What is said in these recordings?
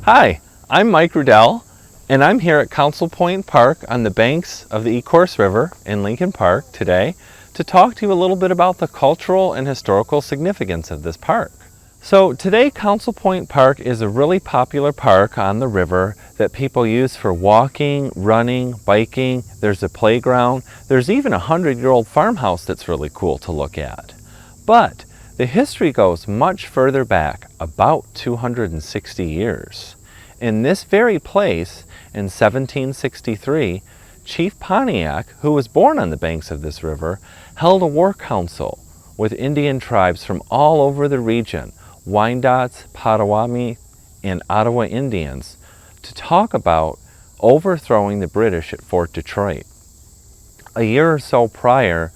Hi, I'm Mike Rudell, and I'm here at Council Point Park on the banks of the Ecorse River in Lincoln Park today to talk to you a little bit about the cultural and historical significance of this park. So today Council Point Park is a really popular park on the river that people use for walking, running, biking. There's a playground. There's even a 100-year-old farmhouse that's really cool to look at. But the history goes much further back, about 260 years. In this very place, in 1763, Chief Pontiac, who was born on the banks of this river, held a war council with Indian tribes from all over the region, Wyandots, Potawatomi, and Ottawa Indians, to talk about overthrowing the British at Fort Detroit. A year or so prior,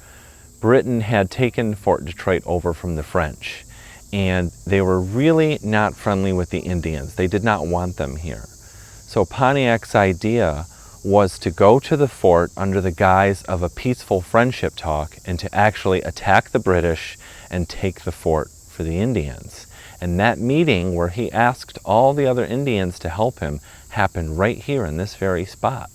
Britain had taken Fort Detroit over from the French, and they were really not friendly with the Indians. They did not want them here. So Pontiac's idea was to go to the fort under the guise of a peaceful friendship talk and to actually attack the British and take the fort for the Indians. And that meeting, where he asked all the other Indians to help him, happened right here in this very spot.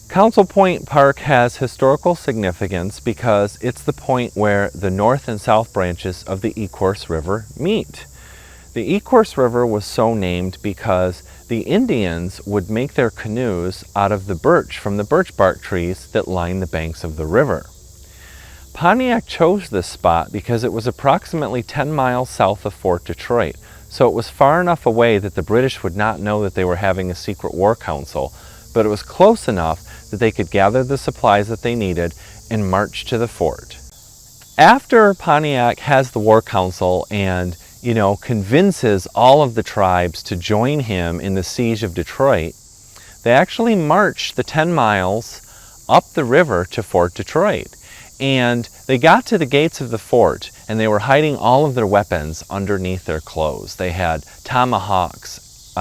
Council Point Park has historical significance because it's the point where the north and south branches of the Ecorse River meet. The Ecorse River was so named because the Indians would make their canoes out of the birch from the birch bark trees that line the banks of the river. Pontiac chose this spot because it was approximately 10 miles south of Fort Detroit, so it was far enough away that the British would not know that they were having a secret war council, but it was close enough that they could gather the supplies that they needed and march to the fort. After Pontiac has the war council and, convinces all of the tribes to join him in the siege of Detroit, they actually marched the 10 miles up the river to Fort Detroit. And they got to the gates of the fort, and they were hiding all of their weapons underneath their clothes. They had tomahawks,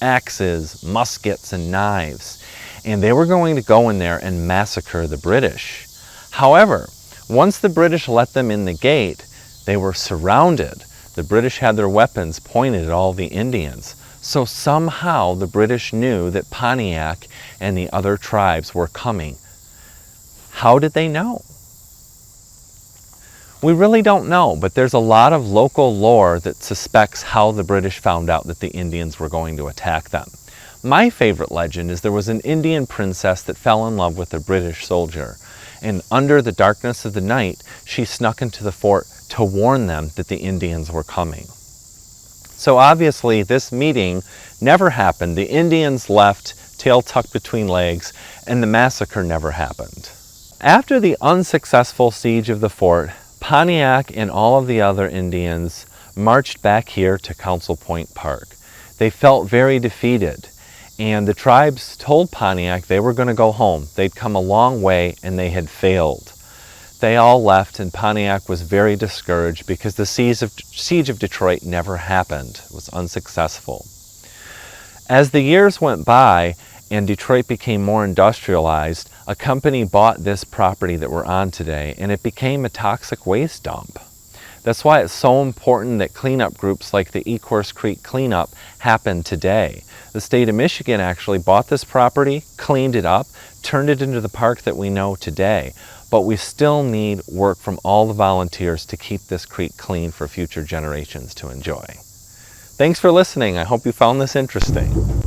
axes, muskets, and knives. And they were going to go in there and massacre the British. However, once the British let them in the gate, they were surrounded. The British had their weapons pointed at all the Indians. So somehow the British knew that Pontiac and the other tribes were coming. How did they know? We really don't know, but there's a lot of local lore that suspects how the British found out that the Indians were going to attack them. My favorite legend is there was an Indian princess that fell in love with a British soldier, and under the darkness of the night, she snuck into the fort to warn them that the Indians were coming. So obviously this meeting never happened. The Indians left, tail tucked between legs, and the massacre never happened. After the unsuccessful siege of the fort, Pontiac and all of the other Indians marched back here to Council Point Park. They felt very defeated, and the tribes told Pontiac they were going to go home. They'd come a long way and they had failed. They all left, and Pontiac was very discouraged because the siege of Detroit never happened. It was unsuccessful. As the years went by and Detroit became more industrialized, a company bought this property that we're on today, and it became a toxic waste dump. That's why it's so important that cleanup groups like the Ecorse Creek Cleanup happen today. The state of Michigan actually bought this property, cleaned it up, turned it into the park that we know today. But we still need work from all the volunteers to keep this creek clean for future generations to enjoy. Thanks for listening. I hope you found this interesting.